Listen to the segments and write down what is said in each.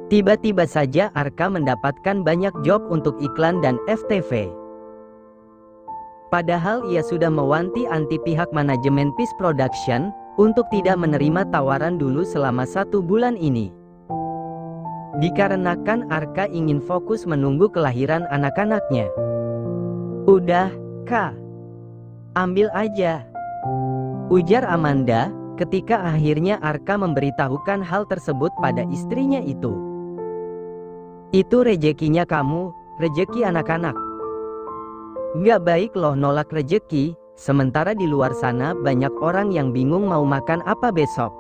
Tiba-tiba saja Arka mendapatkan banyak job untuk iklan dan FTV. Padahal ia sudah mewanti-wanti pihak manajemen Peace Production untuk tidak menerima tawaran dulu selama 1 bulan ini. Dikarenakan Arka ingin fokus menunggu kelahiran anak-anaknya. "Udah, Kak. Ambil aja," ujar Amanda ketika akhirnya Arka memberitahukan hal tersebut pada istrinya itu. "Itu rezekinya kamu, rezeki anak-anak. Nggak baik loh nolak rezeki, sementara di luar sana banyak orang yang bingung mau makan apa besok.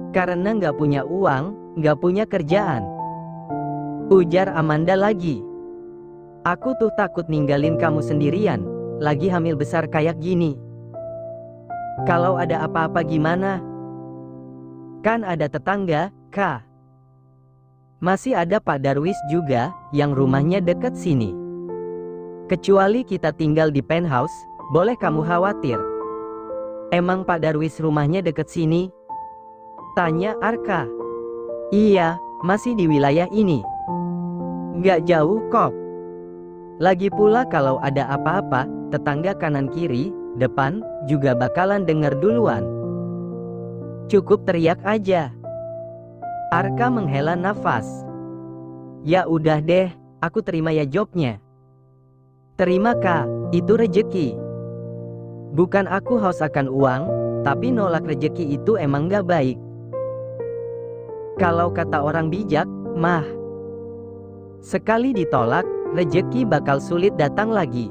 Karena nggak punya uang, nggak punya kerjaan," ujar Amanda lagi. "Aku tuh takut ninggalin kamu sendirian, lagi hamil besar kayak gini. Kalau ada apa-apa gimana? Kan ada tetangga, Kak. Masih ada Pak Darwis juga, yang rumahnya deket sini. Kecuali kita tinggal di penthouse, boleh kamu khawatir." "Emang Pak Darwis rumahnya deket sini?" tanya Arka. "Iya, masih di wilayah ini. Nggak jauh kok. Lagi pula kalau ada apa-apa, tetangga kanan kiri, depan, juga bakalan dengar duluan. Cukup teriak aja." Arka menghela nafas. "Ya udah deh, aku terima ya jobnya." "Terima Kak, itu rezeki. Bukan aku haus akan uang, tapi nolak rezeki itu emang gak baik. Kalau kata orang bijak, mah, sekali ditolak, rezeki bakal sulit datang lagi."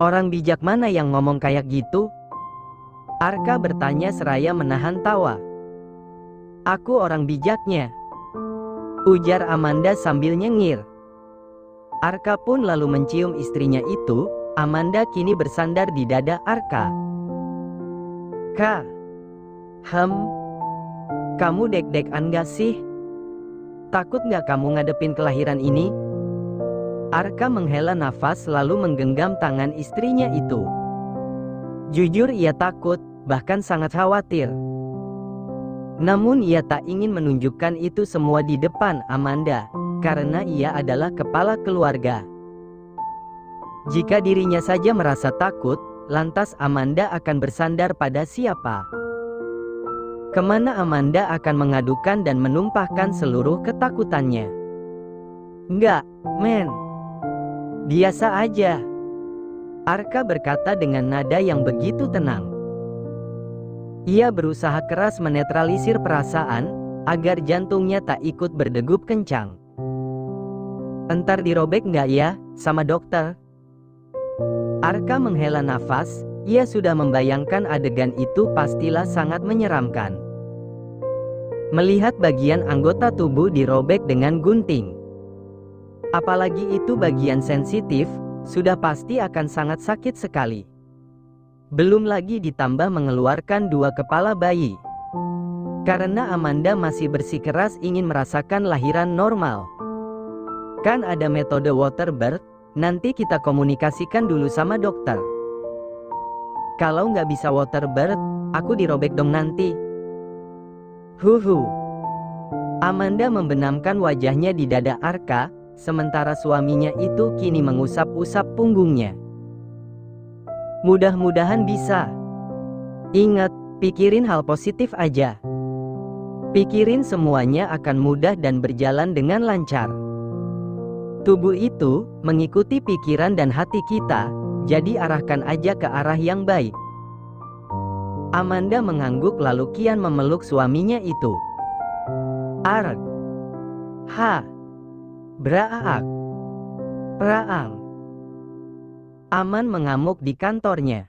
"Orang bijak mana yang ngomong kayak gitu?" Arka bertanya seraya menahan tawa. "Aku orang bijaknya," ujar Amanda sambil nyengir. Arka pun lalu mencium istrinya itu. Amanda kini bersandar di dada Arka. "Kak, kamu deg-degan gak sih? Takut gak kamu ngadepin kelahiran ini?" Arka menghela nafas lalu menggenggam tangan istrinya itu. Jujur ia takut, bahkan sangat khawatir. Namun ia tak ingin menunjukkan itu semua di depan Amanda, karena ia adalah kepala keluarga. Jika dirinya saja merasa takut, lantas Amanda akan bersandar pada siapa? Kemana Amanda akan mengadukan dan menumpahkan seluruh ketakutannya? "Enggak, men. Biasa aja," Arka berkata dengan nada yang begitu tenang. Ia berusaha keras menetralisir perasaan, agar jantungnya tak ikut berdegup kencang. "Entar dirobek nggak ya, sama dokter?" Arka menghela nafas, ia sudah membayangkan adegan itu pastilah sangat menyeramkan. Melihat bagian anggota tubuh dirobek dengan gunting. Apalagi itu bagian sensitif, sudah pasti akan sangat sakit sekali. Belum lagi ditambah mengeluarkan 2 kepala bayi. Karena Amanda masih bersikeras ingin merasakan lahiran normal. "Kan ada metode waterbirth, nanti kita komunikasikan dulu sama dokter. Kalau nggak bisa waterbirth, aku dirobek dong nanti." Amanda membenamkan wajahnya di dada Arka, sementara suaminya itu kini mengusap-usap punggungnya. "Mudah-mudahan bisa. Ingat, pikirin hal positif aja. Pikirin semuanya akan mudah dan berjalan dengan lancar. Tubuh itu mengikuti pikiran dan hati kita, jadi arahkan aja ke arah yang baik." Amanda mengangguk lalu kian memeluk suaminya itu. "Arg. Ha. Braak. Praang." Aman mengamuk di kantornya.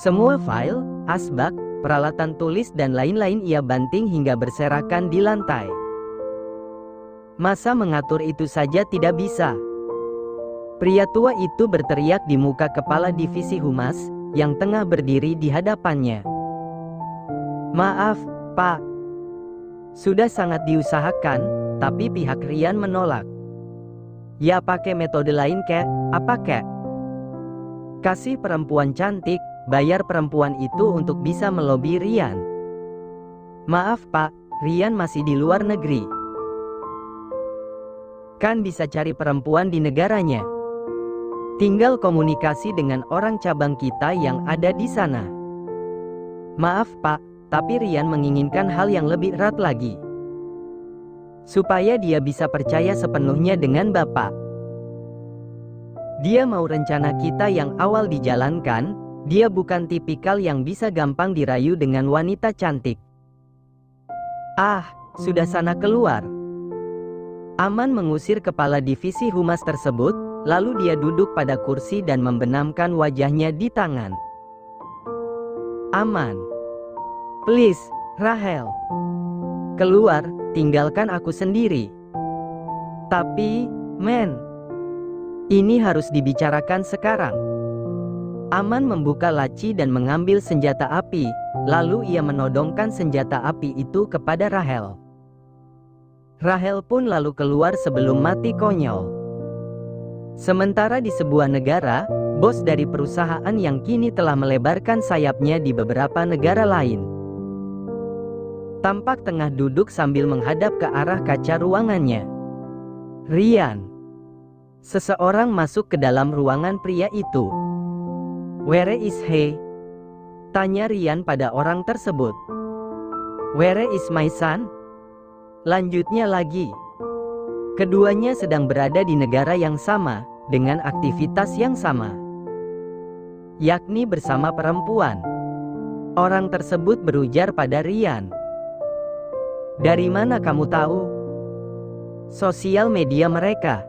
Semua file, asbak, peralatan tulis dan lain-lain ia banting hingga berserakan di lantai. Masa mengatur itu saja tidak bisa? Pria tua itu berteriak di muka kepala divisi humas, yang tengah berdiri di hadapannya. "Maaf, Pak. Sudah sangat diusahakan, tapi pihak Rian menolak. Ya pakai metode lain kek, apa kek? Kasih perempuan cantik, bayar perempuan itu untuk bisa melobi Rian." "Maaf Pak, Rian masih di luar negeri. Kan bisa cari perempuan di negaranya. Tinggal komunikasi dengan orang cabang kita yang ada di sana. Maaf Pak, tapi Rian menginginkan hal yang lebih erat lagi. Supaya dia bisa percaya sepenuhnya dengan Bapak. Dia mau rencana kita yang awal dijalankan. Dia bukan tipikal yang bisa gampang dirayu dengan wanita cantik. Ah, sudah sana keluar. Aman mengusir kepala divisi humas tersebut, lalu dia duduk pada kursi dan membenamkan wajahnya di tangan. Aman. Please, Rahel. Keluar, tinggalkan aku sendiri. Tapi, men. Ini harus dibicarakan sekarang. Aman membuka laci dan mengambil senjata api, lalu ia menodongkan senjata api itu kepada Rahel. Rahel pun lalu keluar sebelum mati konyol. Sementara di sebuah negara, bos dari perusahaan yang kini telah melebarkan sayapnya di beberapa negara lain, tampak tengah duduk sambil menghadap ke arah kaca ruangannya. Rian. Seseorang masuk ke dalam ruangan pria itu. Where is he? Tanya Rian pada orang tersebut. Where is my son? Lanjutnya lagi. Keduanya sedang berada di negara yang sama, dengan aktivitas yang sama, yakni bersama perempuan. Orang tersebut berujar pada Rian. Dari mana kamu tahu? Sosial media mereka.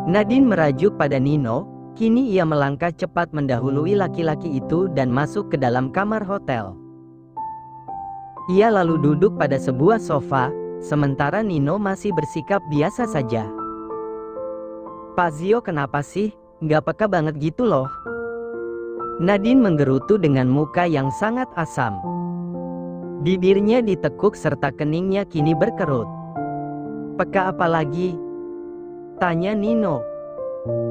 Nadine merajuk pada Nino. Kini ia melangkah cepat mendahului laki-laki itu dan masuk ke dalam kamar hotel. Ia lalu duduk pada sebuah sofa, sementara Nino masih bersikap biasa saja. Pak Zio kenapa sih? Nggak peka banget gitu loh. Nadine menggerutu dengan muka yang sangat asam. Bibirnya ditekuk serta keningnya kini berkerut. Peka apa lagi? Tanya Nino.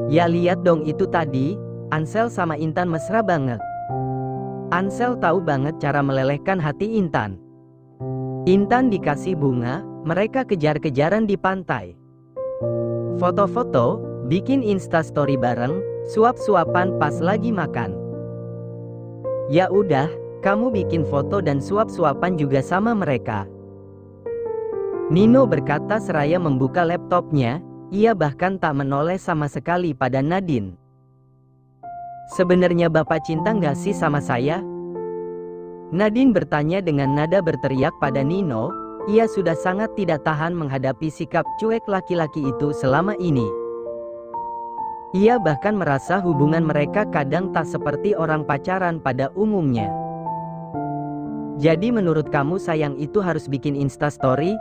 Ya lihat dong itu tadi, Ansel sama Intan mesra banget. Ansel tahu banget cara melelehkan hati Intan. Intan dikasih bunga, mereka kejar-kejaran di pantai. Foto-foto, bikin instastory bareng, suap-suapan pas lagi makan. Ya udah, kamu bikin foto dan suap-suapan juga sama mereka. Nino berkata seraya membuka laptopnya. Ia bahkan tak menoleh sama sekali pada Nadine. Sebenarnya Bapak cinta nggak sih sama saya? Nadine bertanya dengan nada berteriak pada Nino. Ia sudah sangat tidak tahan menghadapi sikap cuek laki-laki itu selama ini. Ia bahkan merasa hubungan mereka kadang tak seperti orang pacaran pada umumnya. Jadi menurut kamu sayang itu harus bikin instastory?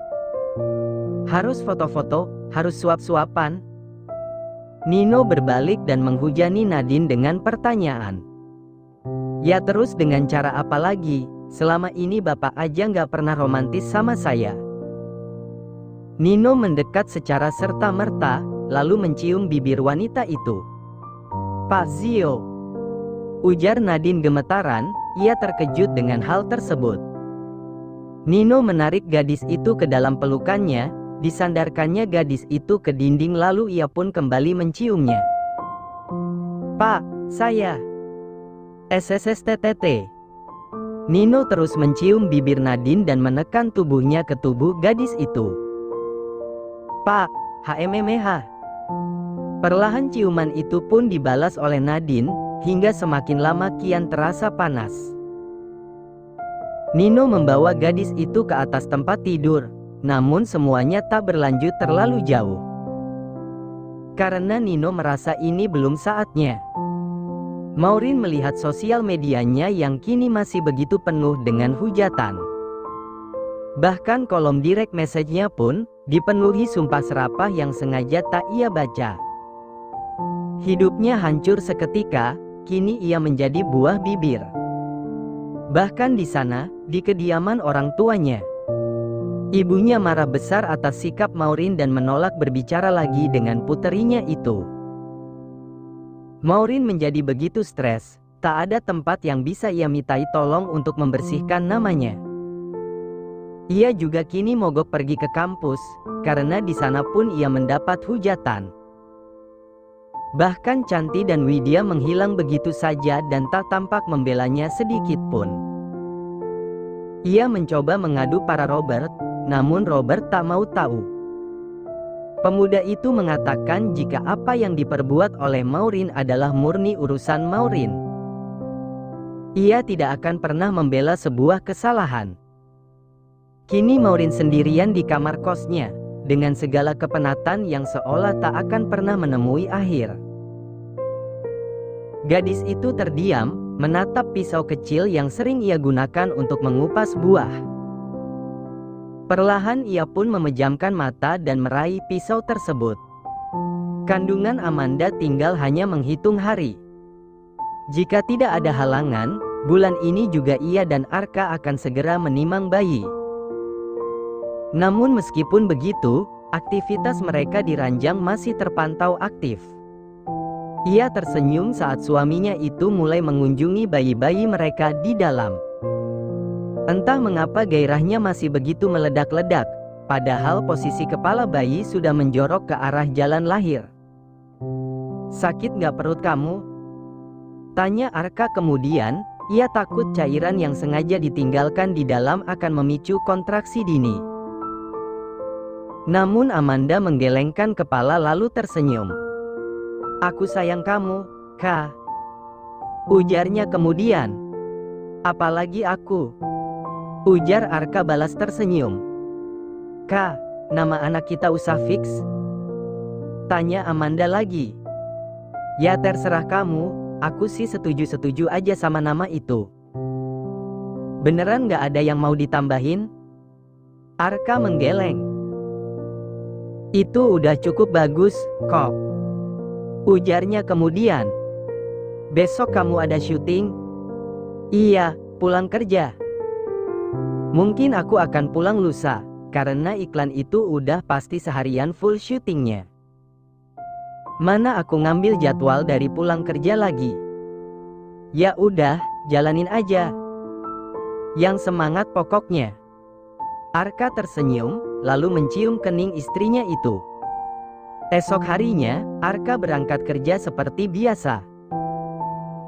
Harus foto-foto? Harus suap-suapan? Nino berbalik dan menghujani Nadine dengan pertanyaan. Ya terus dengan cara apa lagi? Selama ini Bapak aja nggak pernah romantis sama saya. Nino mendekat secara serta-merta, lalu mencium bibir wanita itu. Pak Zio. Ujar Nadine gemetaran, ia terkejut dengan hal tersebut. Nino menarik gadis itu ke dalam pelukannya. Disandarkannya gadis itu ke dinding lalu ia pun kembali menciumnya. Pak, saya. SSSTTT. Nino terus mencium bibir Nadine dan menekan tubuhnya ke tubuh gadis itu. Pak, HMMH. Perlahan ciuman itu pun dibalas oleh Nadine, hingga semakin lama kian terasa panas. Nino membawa gadis itu ke atas tempat tidur. Namun semuanya tak berlanjut terlalu jauh. Karena Nino merasa ini belum saatnya. Maureen melihat sosial medianya yang kini masih begitu penuh dengan hujatan. Bahkan kolom direct message-nya pun dipenuhi sumpah serapah yang sengaja tak ia baca. Hidupnya hancur seketika, kini ia menjadi buah bibir. Bahkan di sana, di kediaman orang tuanya, ibunya marah besar atas sikap Maureen dan menolak berbicara lagi dengan puterinya itu. Maureen menjadi begitu stres, tak ada tempat yang bisa ia mintai tolong untuk membersihkan namanya. Ia juga kini mogok pergi ke kampus, karena di sana pun ia mendapat hujatan. Bahkan Chanti dan Widya menghilang begitu saja dan tak tampak membelanya sedikit pun. Ia mencoba mengadu para Robert, namun Robert tak mau tahu. Pemuda itu mengatakan jika apa yang diperbuat oleh Maureen adalah murni urusan Maureen. Ia tidak akan pernah membela sebuah kesalahan. Kini Maureen sendirian di kamar kosnya, dengan segala kepenatan yang seolah tak akan pernah menemui akhir. Gadis itu terdiam, menatap pisau kecil yang sering ia gunakan untuk mengupas buah. Perlahan ia pun memejamkan mata dan meraih pisau tersebut. Kandungan Amanda tinggal hanya menghitung hari. Jika tidak ada halangan, bulan ini juga ia dan Arka akan segera menimang bayi. Namun meskipun begitu, aktivitas mereka di ranjang masih terpantau aktif. Ia tersenyum saat suaminya itu mulai mengunjungi bayi-bayi mereka di dalam. Entah mengapa gairahnya masih begitu meledak-ledak, padahal posisi kepala bayi sudah menjorok ke arah jalan lahir. "Sakit gak perut kamu?" tanya Arka kemudian. Ia takut cairan yang sengaja ditinggalkan di dalam akan memicu kontraksi dini. Namun Amanda menggelengkan kepala lalu tersenyum. "Aku sayang kamu, Kak," ujarnya kemudian. "Apalagi aku," ujar Arka balas tersenyum. "Kak, nama anak kita usah fix?" tanya Amanda lagi. "Ya terserah kamu, aku sih setuju-setuju aja sama nama itu." "Beneran gak ada yang mau ditambahin?" Arka menggeleng. "Itu udah cukup bagus, kok," ujarnya kemudian. "Besok kamu ada syuting?" "Iya, pulang kerja. Mungkin aku akan pulang lusa, karena iklan itu udah pasti seharian full syutingnya. Mana aku ngambil jadwal dari pulang kerja lagi." "Ya udah, jalanin aja. Yang semangat pokoknya." Arka tersenyum, lalu mencium kening istrinya itu. Esok harinya, Arka berangkat kerja seperti biasa.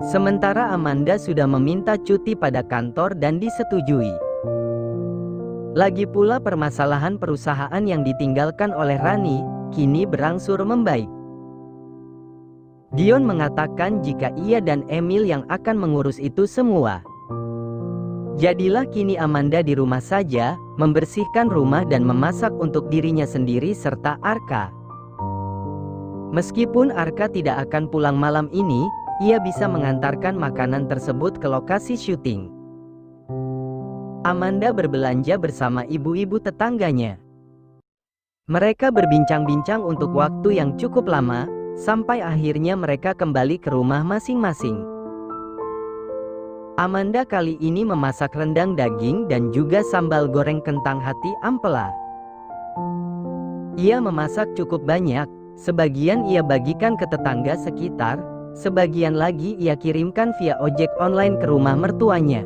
Sementara Amanda sudah meminta cuti pada kantor dan disetujui. Lagi pula permasalahan perusahaan yang ditinggalkan oleh Rani, kini berangsur membaik. Dion mengatakan jika ia dan Emil yang akan mengurus itu semua. Jadilah kini Amanda di rumah saja, membersihkan rumah dan memasak untuk dirinya sendiri serta Arka. Meskipun Arka tidak akan pulang malam ini, ia bisa mengantarkan makanan tersebut ke lokasi syuting. Amanda berbelanja bersama ibu-ibu tetangganya. Mereka berbincang-bincang untuk waktu yang cukup lama, sampai akhirnya mereka kembali ke rumah masing-masing. Amanda kali ini memasak rendang daging dan juga sambal goreng kentang hati ampela. Ia memasak cukup banyak, sebagian ia bagikan ke tetangga sekitar, sebagian lagi ia kirimkan via ojek online ke rumah mertuanya.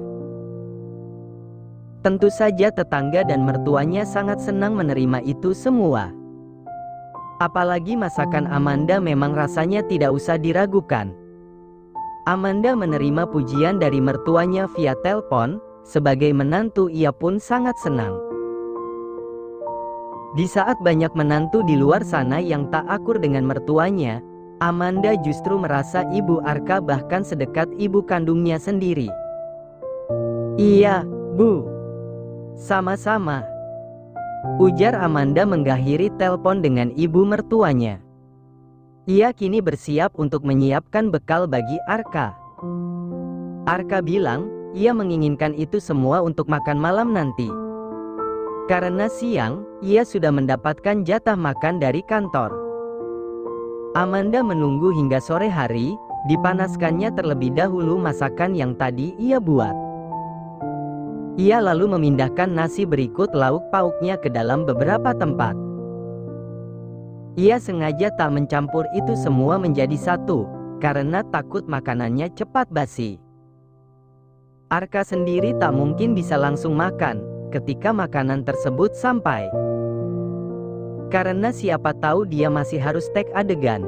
Tentu saja tetangga dan mertuanya sangat senang menerima itu semua. Apalagi masakan Amanda memang rasanya tidak usah diragukan. Amanda menerima pujian dari mertuanya via telepon, sebagai menantu ia pun sangat senang. Di saat banyak menantu di luar sana yang tak akur dengan mertuanya, Amanda justru merasa ibu Arka bahkan sedekat ibu kandungnya sendiri. "Iya, Bu. Sama-sama," ujar Amanda mengakhiri telepon dengan ibu mertuanya. Ia kini bersiap untuk menyiapkan bekal bagi Arka. Arka bilang, ia menginginkan itu semua untuk makan malam nanti. Karena siang, ia sudah mendapatkan jatah makan dari kantor. Amanda menunggu hingga sore hari, dipanaskannya terlebih dahulu masakan yang tadi ia buat. Ia lalu memindahkan nasi berikut lauk pauknya ke dalam beberapa tempat. Ia sengaja tak mencampur itu semua menjadi satu, karena takut makanannya cepat basi. Arka sendiri tak mungkin bisa langsung makan, ketika makanan tersebut sampai. Karena siapa tahu dia masih harus tag adegan.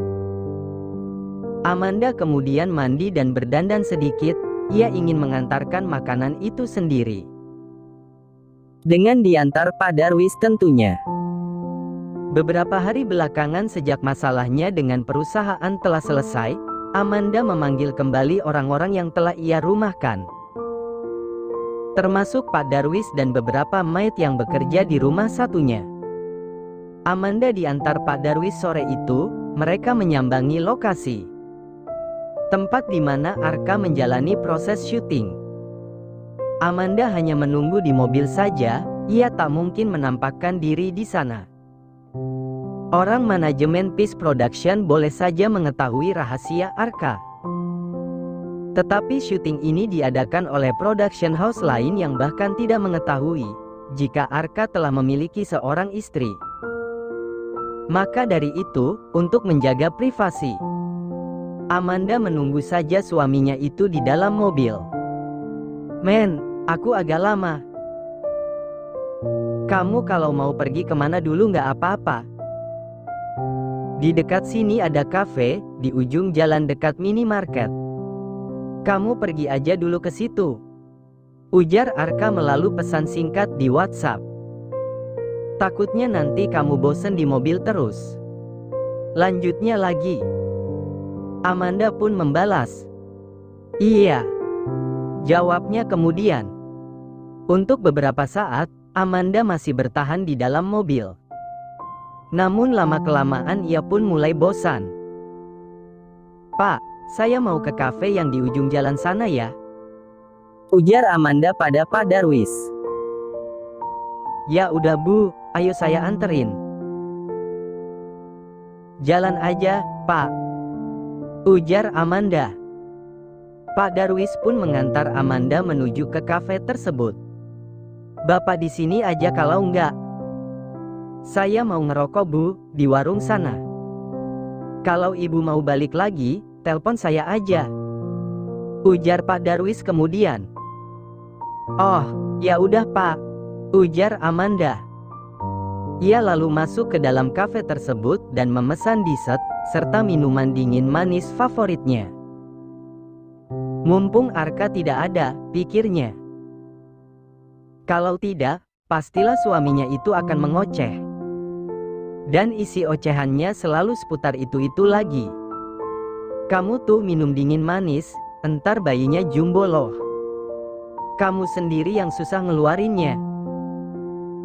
Amanda kemudian mandi dan berdandan sedikit, ia ingin mengantarkan makanan itu sendiri. Dengan diantar Pak Darwis tentunya. Beberapa hari belakangan sejak masalahnya dengan perusahaan telah selesai, Amanda memanggil kembali orang-orang yang telah ia rumahkan. Termasuk Pak Darwis dan beberapa maid yang bekerja di rumah satunya. Amanda diantar Pak Darwis sore itu, mereka menyambangi lokasi. Tempat di mana Arka menjalani proses syuting. Amanda hanya menunggu di mobil saja, ia tak mungkin menampakkan diri di sana. Orang manajemen Peace Production boleh saja mengetahui rahasia Arka. Tetapi syuting ini diadakan oleh production house lain yang bahkan tidak mengetahui jika Arka telah memiliki seorang istri. Maka dari itu, untuk menjaga privasi, Amanda menunggu saja suaminya itu di dalam mobil. "Men, aku agak lama. Kamu kalau mau pergi kemana dulu nggak apa-apa. Di dekat sini ada kafe, di ujung jalan dekat minimarket. Kamu pergi aja dulu ke situ," ujar Arka melalui pesan singkat di WhatsApp. "Takutnya nanti kamu bosen di mobil terus." Lanjutnya lagi, Amanda pun membalas, "Iya," jawabnya kemudian. Untuk beberapa saat, Amanda masih bertahan di dalam mobil. Namun lama-kelamaan ia pun mulai bosan. "Pak, saya mau ke kafe yang di ujung jalan sana ya," ujar Amanda pada Pak Darwis. "Ya udah Bu, ayo saya anterin." "Jalan aja, Pak," ujar Amanda. Pak Darwis pun mengantar Amanda menuju ke kafe tersebut. "Bapak di sini aja kalau enggak. Saya mau ngerokok Bu, di warung sana. Kalau Ibu mau balik lagi, telepon saya aja," ujar Pak Darwis kemudian. "Oh, ya udah Pak," ujar Amanda. Ia lalu masuk ke dalam kafe tersebut dan memesan dessert serta minuman dingin manis favoritnya. Mumpung Arka tidak ada, pikirnya. Kalau tidak, pastilah suaminya itu akan mengoceh. Dan isi ocehannya selalu seputar itu-itu lagi. "Kamu tuh minum dingin manis, entar bayinya jumbo loh. Kamu sendiri yang susah ngeluarinnya."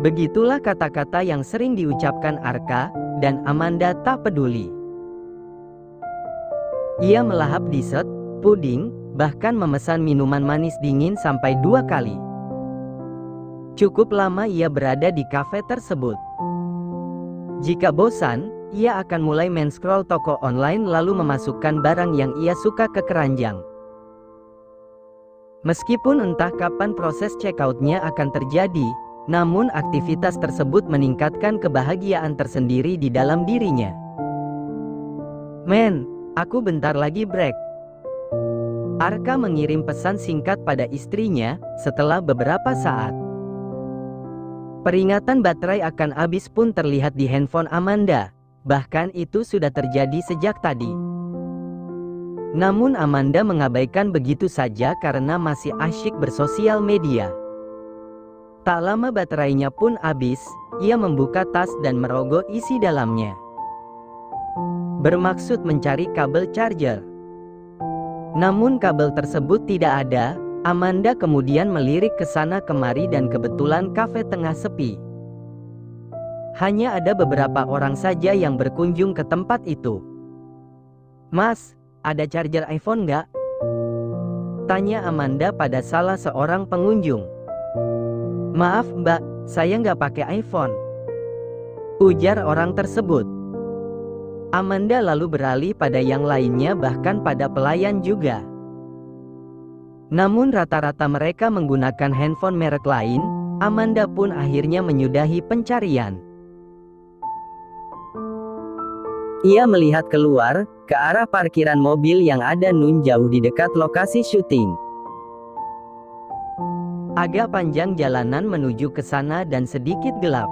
Begitulah kata-kata yang sering diucapkan Arka, dan Amanda tak peduli. Ia melahap dessert, puding, bahkan memesan minuman manis dingin sampai 2 kali. Cukup lama ia berada di kafe tersebut. Jika bosan, ia akan mulai men-scroll toko online lalu memasukkan barang yang ia suka ke keranjang. Meskipun entah kapan proses checkout-nya akan terjadi, namun aktivitas tersebut meningkatkan kebahagiaan tersendiri di dalam dirinya. "Men, aku bentar lagi break." Arka mengirim pesan singkat pada istrinya setelah beberapa saat. Peringatan baterai akan habis pun terlihat di handphone Amanda, bahkan itu sudah terjadi sejak tadi. Namun Amanda mengabaikan begitu saja karena masih asyik bersosial media. Tak lama baterainya pun habis, ia membuka tas dan merogoh isi dalamnya. Bermaksud mencari kabel charger. Namun kabel tersebut tidak ada. Amanda kemudian melirik ke sana kemari dan kebetulan kafe tengah sepi. Hanya ada beberapa orang saja yang berkunjung ke tempat itu. "Mas, ada charger iPhone nggak?" tanya Amanda pada salah seorang pengunjung. "Maaf Mbak, saya nggak pakai iPhone," ujar orang tersebut. Amanda lalu beralih pada yang lainnya, bahkan pada pelayan juga. Namun rata-rata mereka menggunakan handphone merek lain. Amanda pun akhirnya menyudahi pencarian. Ia melihat keluar, ke arah parkiran mobil yang ada nun jauh di dekat lokasi syuting. Agak panjang jalanan menuju ke sana dan sedikit gelap.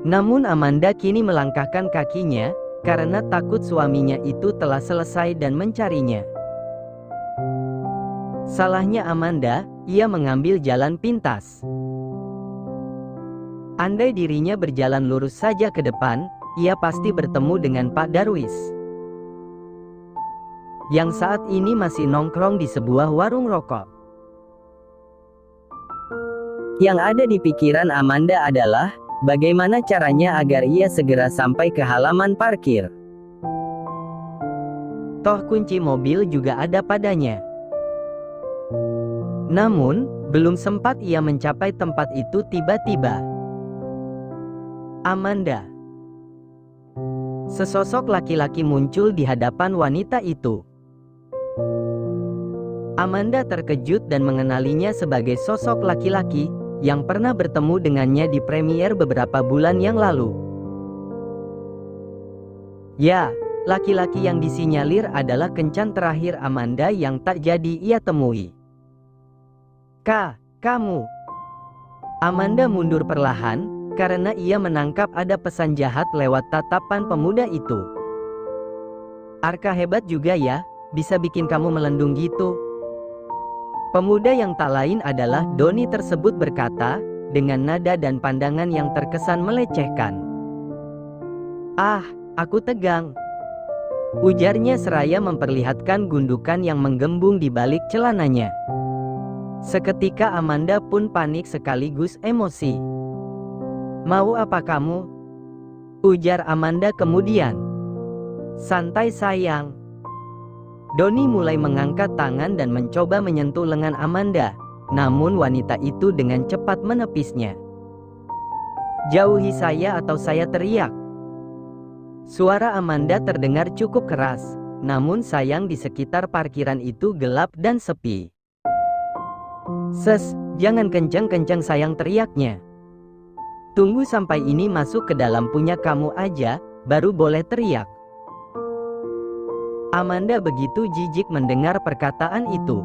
Namun Amanda kini melangkahkan kakinya, karena takut suaminya itu telah selesai dan mencarinya. Salahnya Amanda, ia mengambil jalan pintas. Andai dirinya berjalan lurus saja ke depan, ia pasti bertemu dengan Pak Darwis, yang saat ini masih nongkrong di sebuah warung rokok. Yang ada di pikiran Amanda adalah, bagaimana caranya agar ia segera sampai ke halaman parkir. Toh kunci mobil juga ada padanya. Namun, belum sempat ia mencapai tempat itu tiba-tiba Amanda, sesosok laki-laki muncul di hadapan wanita itu. Amanda terkejut dan mengenalinya sebagai sosok laki-laki yang pernah bertemu dengannya di premier beberapa bulan yang lalu. Ya, laki-laki yang disinyalir adalah kencan terakhir Amanda yang tak jadi ia temui. Kamu. Amanda mundur perlahan, karena ia menangkap ada pesan jahat lewat tatapan pemuda itu. Arka hebat juga ya, bisa bikin kamu melendung gitu. Pemuda yang tak lain adalah Doni tersebut berkata, dengan nada dan pandangan yang terkesan melecehkan. Ah, aku tegang, ujarnya seraya memperlihatkan gundukan yang menggembung di balik celananya. Seketika Amanda pun panik sekaligus emosi. Mau apa kamu? Ujar Amanda kemudian. Santai sayang. Doni mulai mengangkat tangan dan mencoba menyentuh lengan Amanda, namun wanita itu dengan cepat menepisnya. Jauhi saya atau saya teriak. Suara Amanda terdengar cukup keras, namun sayang di sekitar parkiran itu gelap dan sepi. Jangan kencang-kencang sayang, teriaknya. Tunggu sampai ini masuk ke dalam punya kamu aja, baru boleh teriak. Amanda begitu jijik mendengar perkataan itu.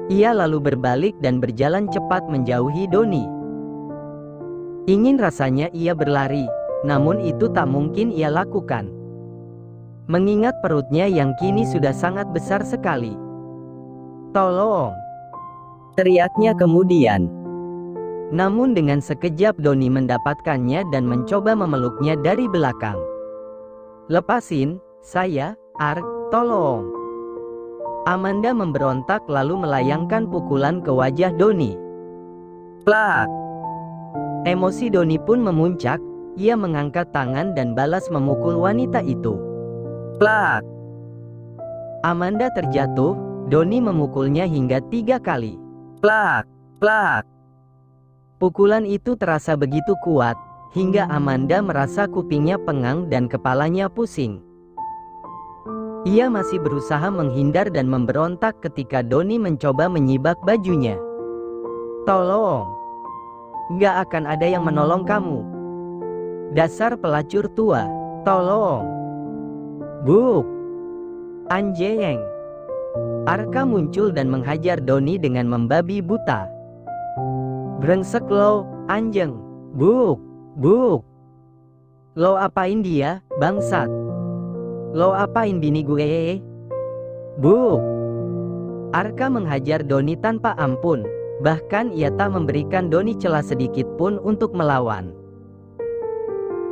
Ia lalu berbalik dan berjalan cepat menjauhi Doni. Ingin rasanya ia berlari, namun itu tak mungkin ia lakukan, mengingat perutnya yang kini sudah sangat besar sekali. Tolong! Teriaknya kemudian. Namun dengan sekejap Doni mendapatkannya dan mencoba memeluknya dari belakang. Lepasin, saya, Ark, tolong. Amanda memberontak lalu melayangkan pukulan ke wajah Doni. Plak! Emosi Doni pun memuncak, ia mengangkat tangan dan balas memukul wanita itu. Plak! Amanda terjatuh, Doni memukulnya hingga 3 kali. Plak! Plak! Pukulan itu terasa begitu kuat, hingga Amanda merasa kupingnya pengang dan kepalanya pusing. Ia masih berusaha menghindar dan memberontak ketika Doni mencoba menyibak bajunya. Tolong! Gak akan ada yang menolong kamu. Dasar pelacur tua, tolong! Buk! Anjing! Arka muncul dan menghajar Doni dengan membabi buta. Brengsek lo, anjing! Buk! Buk! Lo apain dia, bangsat? Lo apain bini gue? Buk! Arka menghajar Doni tanpa ampun, bahkan ia tak memberikan Doni celah sedikit pun untuk melawan.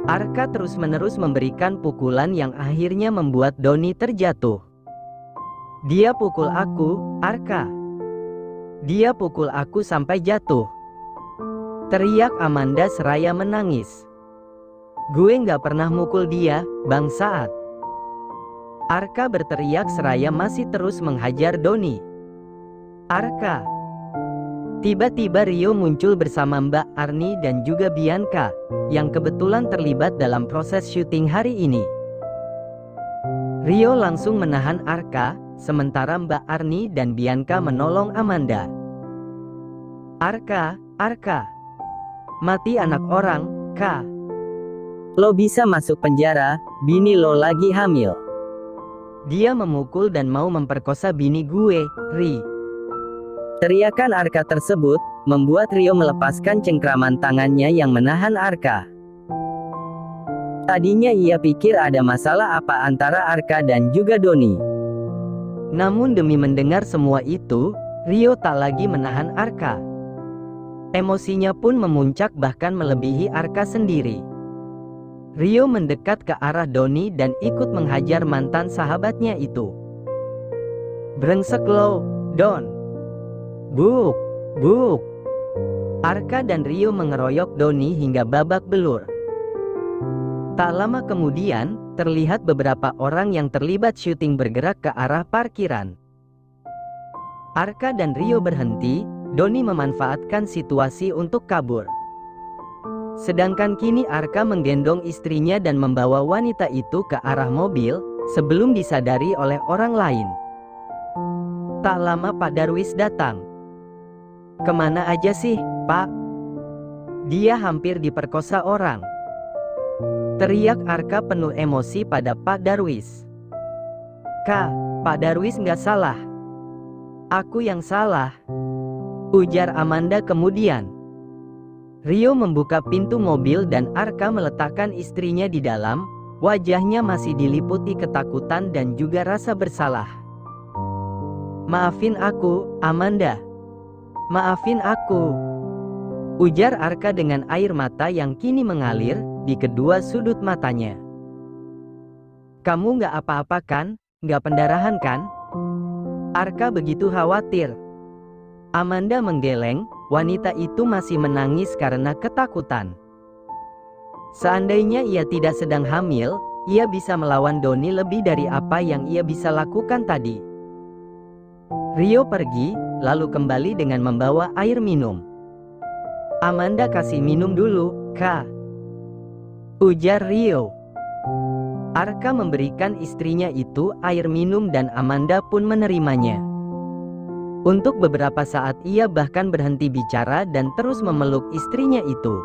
Arka terus-menerus memberikan pukulan yang akhirnya membuat Doni terjatuh. Dia pukul aku, Arka. Dia pukul aku sampai jatuh. Teriak Amanda seraya menangis. Gue gak pernah mukul dia, bangsat. Arka berteriak seraya masih terus menghajar Doni. Arka. Tiba-tiba Rio muncul bersama Mbak Arni dan juga Bianca, yang kebetulan terlibat dalam proses syuting hari ini. Rio langsung menahan Arka, sementara Mbak Arni dan Bianca menolong Amanda. Arka. Mati anak orang, Kak. Lo bisa masuk penjara, bini lo lagi hamil. Dia memukul dan mau memperkosa bini gue, Ri. Teriakan Arka tersebut membuat Rio melepaskan cengkraman tangannya yang menahan Arka. Tadinya ia pikir ada masalah apa antara Arka dan juga Doni. Namun demi mendengar semua itu, Rio tak lagi menahan Arka. Emosinya pun memuncak bahkan melebihi Arka sendiri. Rio mendekat ke arah Doni dan ikut menghajar mantan sahabatnya itu. "Brengsek lo, Don! Buk! Buk!" Arka dan Rio mengeroyok Doni hingga babak belur. Tak lama kemudian, terlihat beberapa orang yang terlibat syuting bergerak ke arah parkiran. Arka dan Rio berhenti, Doni memanfaatkan situasi untuk kabur. Sedangkan kini Arka menggendong istrinya dan membawa wanita itu ke arah mobil, sebelum disadari oleh orang lain. Tak lama Pak Darwis datang. "Kemana aja sih, Pak? Dia hampir diperkosa orang," teriak Arka penuh emosi pada Pak Darwis. "Kak, Pak Darwis nggak salah. Aku yang salah," ujar Amanda kemudian. Rio membuka pintu mobil dan Arka meletakkan istrinya di dalam, wajahnya masih diliputi ketakutan dan juga rasa bersalah. "Maafin aku, Amanda. Maafin aku," ujar Arka dengan air mata yang kini mengalir di kedua sudut matanya. "Kamu nggak apa-apa kan? Nggak pendarahan kan?" Arka begitu khawatir. Amanda menggeleng, wanita itu masih menangis karena ketakutan. Seandainya ia tidak sedang hamil, ia bisa melawan Doni lebih dari apa yang ia bisa lakukan tadi. Rio pergi, lalu kembali dengan membawa air minum. "Amanda kasih minum dulu, Kak," ujar Rio. Arka memberikan istrinya itu air minum dan Amanda pun menerimanya. Untuk beberapa saat ia bahkan berhenti bicara dan terus memeluk istrinya itu.